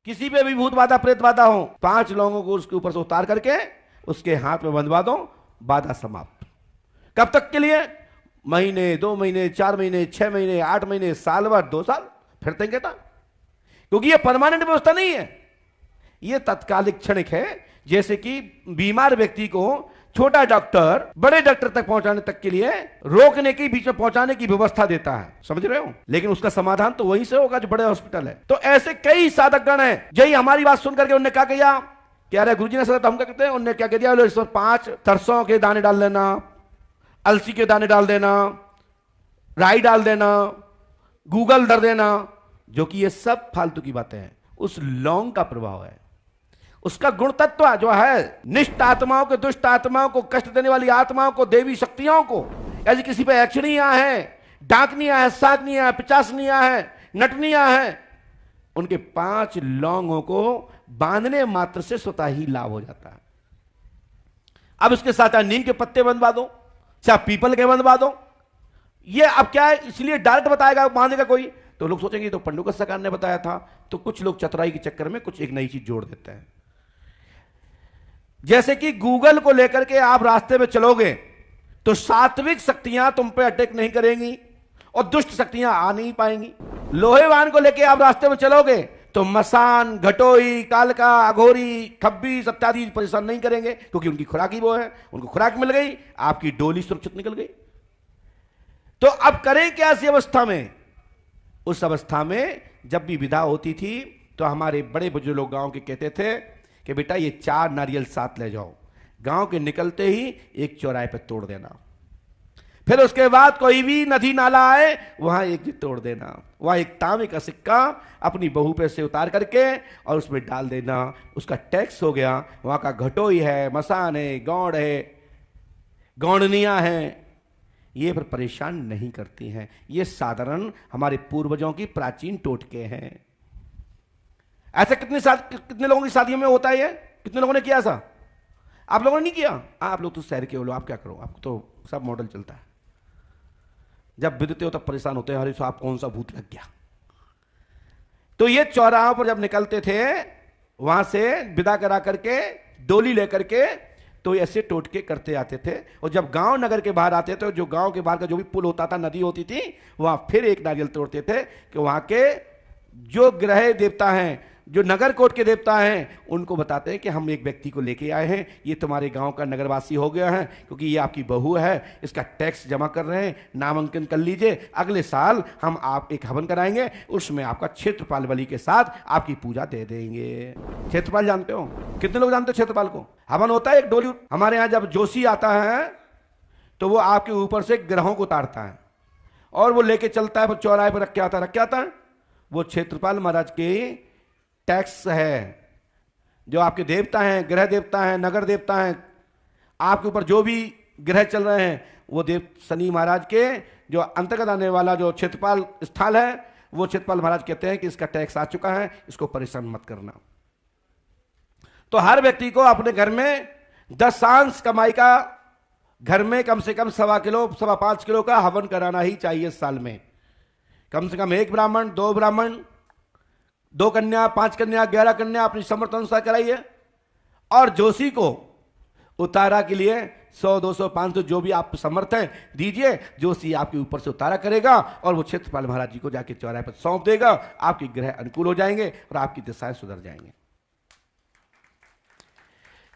किसी पे भी भूत बाधा प्रेत बाधा हो, 5 लोगों को उसके ऊपर से उतार करके उसके हाथ में बंधवा दो, बाधा समाप्त। कब तक के लिए? महीने, 2 महीने, 4 महीने, 6 महीने, 8 महीने, साल भर, 2 साल, फिर तक कहता, क्योंकि ये परमानेंट व्यवस्था नहीं है, ये तत्कालिक क्षणिक है। जैसे कि बीमार व्यक्ति को छोटा डॉक्टर बड़े डॉक्टर तक पहुंचाने तक के लिए रोकने की, बीच में पहुंचाने की व्यवस्था देता है, समझ रहे हो, लेकिन उसका समाधान तो वहीं से होगा जो बड़े हॉस्पिटल है। तो ऐसे कई साधकगण हैं, यही हमारी बात सुन करके उन्होंने क्या किया, कह रहे गुरुजी ने तो हम क्या कहते हैं, उन्होंने क्या कह दिया, इसमें 5 सरसों के दाने डाल देना, अलसी के दाने डाल देना, राई डाल देना, गूगल धर देना, जो कि ये सब फालतू की बातें हैं। उस लौंग का प्रभाव है, उसका गुण तत्व जो है, निष्ठ आत्माओं को, दुष्ट आत्माओं को, कष्ट देने वाली आत्माओं को, देवी शक्तियों को, ऐसी किसी पे यक्षिणियां हैं, डाकनियां हैं, साधनियां हैं, पिचासनियां हैं, नटनियां हैं, उनके 5 लौंगों को बांधने मात्र से स्वतः ही लाभ हो जाता है। अब इसके साथ नीम के पत्ते बंधवा दो, चाहे पीपल के बंधवा दो, ये अब क्या है, इसलिए डायरेक्ट बताएगा, बांधेगा कोई, तो लोग सोचेंगे तो पंडुका सरकार ने बताया था। तो कुछ लोग चतुराई के चक्कर में कुछ एक नई चीज जोड़ देते हैं। जैसे कि गूगल को लेकर के आप रास्ते में चलोगे तो सात्विक शक्तियां तुम पे अटैक नहीं करेंगी और दुष्ट शक्तियां आ नहीं पाएंगी। लोहेवान को लेकर आप रास्ते में चलोगे तो मसान, घटोई, कालका, अघोरी, खब्बीस इत्यादि परेशान नहीं करेंगे, क्योंकि उनकी खुराक ही वो है, उनको खुराक मिल गई, आपकी डोली सुरक्षित निकल गई। तो अब करें क्या ऐसी अवस्था में? उस अवस्था में जब भी विदा होती थी तो हमारे बड़े बुजुर्ग लोग गांव के कहते थे कि बेटा ये 4 नारियल साथ ले जाओ, गांव के निकलते ही एक चौराहे पे तोड़ देना, फिर उसके बाद कोई भी नदी नाला आए वहां एक तोड़ देना, वहां एक तांबे का सिक्का अपनी बहू पे से उतार करके और उसमें डाल देना, उसका टैक्स हो गया। वहां का घटोई है, मसान है, गौड़ है, गौड़नियां हैं, ये फिर परेशान नहीं करती हैं। ये साधारण हमारे पूर्वजों की प्राचीन टोटके हैं। ऐसा कितने लोगों की शादियों में होता है ये? कितने लोगों ने किया ऐसा? आप लोगों ने नहीं किया? आप लोग तो शहर के हो, आप क्या करो, आपको तो सब मॉडल चलता है। जब विदते हो तब परेशान होते हैं, अरे साहब कौन सा भूत लग गया। तो ये चौराहों पर जब निकलते थे वहां से विदा करा करके डोली लेकर के, तो ऐसे टोटके करते आते थे। और जब गांव नगर के बाहर आते थे, जो गांव के बाहर का जो भी पुल होता था, नदी होती थी, वहां फिर एक नारियल तोड़ते थे कि वहां के जो ग्रह देवता हैं, जो नगर कोट के देवता हैं, उनको बताते हैं कि हम एक व्यक्ति को लेके आए हैं, ये तुम्हारे गांव का नगरवासी हो गया है, क्योंकि ये आपकी बहू है, इसका टैक्स जमा कर रहे हैं, नामांकन कर लीजिए, अगले साल हम आप एक हवन कराएंगे, उसमें आपका क्षेत्रपाल बलि के साथ आपकी पूजा दे देंगे। क्षेत्रपाल जानते हो? कितने लोग जानते हो क्षेत्रपाल को? हवन होता है एक डोली, हमारे यहाँ जब जोशी आता है तो वो आपके ऊपर से ग्रहों को उतारता है और वो लेके चलता है, चौराहे पर रख के आता है। वो क्षेत्रपाल महाराज के टैक्स है, जो आपके देवता हैं, ग्रह देवता हैं, नगर देवता हैं, आपके ऊपर जो भी ग्रह चल रहे हैं, वो देव शनि महाराज के जो अंतर्गत आने वाला जो क्षेत्रपाल स्थल है, वो क्षेत्रपाल महाराज कहते हैं कि इसका टैक्स आ चुका है, इसको परेशान मत करना। तो हर व्यक्ति को अपने घर में 10 कमाई का, घर में कम से कम 1.25 किलो, 5.25 किलो का हवन कराना ही चाहिए साल में। कम से कम 1 ब्राह्मण, 2 ब्राह्मण, 2 कन्या, 5 कन्या, 11 कन्या अपनी समर्थ अनुसार कराइए। और जोशी को उतारा के लिए 100, 200, 500 जो भी आप समर्थ हैं दीजिए, जोशी आपके ऊपर से उतारा करेगा और वो क्षेत्रपाल महाराज जी को जाके चौराहे पर सौंप देगा। आपके ग्रह अनुकूल हो जाएंगे और आपकी दिशाएं सुधर जाएंगे।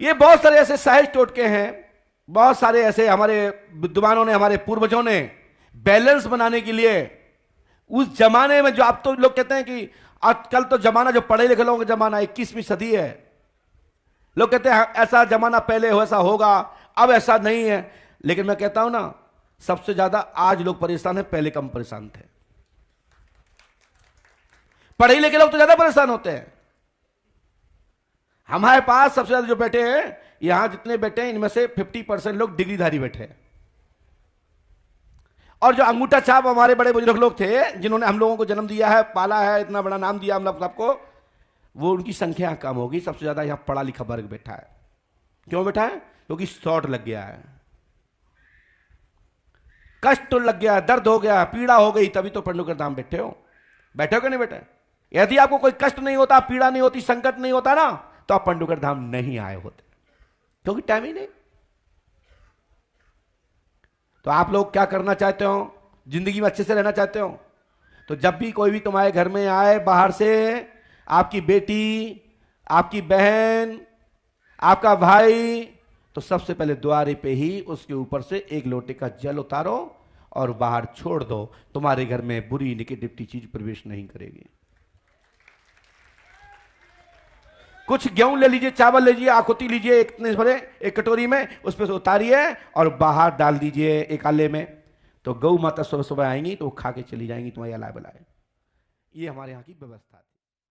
ये बहुत सारे ऐसे सहज टोटके हैं, बहुत सारे ऐसे हमारे विद्वानों ने, हमारे पूर्वजों ने बैलेंस बनाने के लिए उस जमाने में, जो आप तो लोग कहते हैं कि आजकल तो जमाना जो पढ़े लिखे लोगों का जमाना 21वीं सदी है, लोग कहते हैं ऐसा जमाना पहले हो, ऐसा होगा, अब ऐसा नहीं है। लेकिन मैं कहता हूं ना, सबसे ज्यादा आज लोग परेशान हैं, पहले कम परेशान थे। पढ़े लिखे लोग तो ज्यादा परेशान होते हैं। हमारे पास सबसे ज्यादा जो बैठे हैं, यहां जितने बैठे हैं, इनमें से 50% लोग डिग्रीधारी बैठे हैं। और जो अंगूठा छाप हमारे बड़े बुजुर्ग लोग थे, जिन्होंने हम लोगों को जन्म दिया है, पाला है, इतना बड़ा नाम दिया हम लोग सबको, वो उनकी संख्या कम होगी। सबसे ज्यादा यहां पढ़ा लिखा वर्ग बैठा है। क्यों बैठा है? क्योंकि शॉर्ट लग गया है, कष्ट लग गया है, दर्द हो गया, पीड़ा हो गई, तभी तो पंडुकर धाम बैठे हो। बैठे हो कि नहीं बैठे? यदि आपको कोई कष्ट नहीं होता, पीड़ा नहीं होती, संकट नहीं होता ना, तो आप पंडुगढ़ धाम नहीं आए होते, क्योंकि टाइम ही नहीं। तो आप लोग क्या करना चाहते हो, जिंदगी में अच्छे से रहना चाहते हो, तो जब भी कोई भी तुम्हारे घर में आए बाहर से, आपकी बेटी, आपकी बहन, आपका भाई, तो सबसे पहले द्वारे पे ही उसके ऊपर से एक लोटे का जल उतारो और बाहर छोड़ दो। तुम्हारे घर में बुरी निगेटिविटी चीज प्रवेश नहीं करेगी। कुछ गेहूं ले लीजिए, चावल ले लीजिए, आकुति लीजिए, इतने भरे एक कटोरी में, उस पर से उतारिए और बाहर डाल दीजिए एक आले में। तो गौ माता सुबह सुबह आएंगी तो वो खा के चली जाएंगी तुम्हारी अलाय बलाय। ये हमारे यहाँ की व्यवस्था है।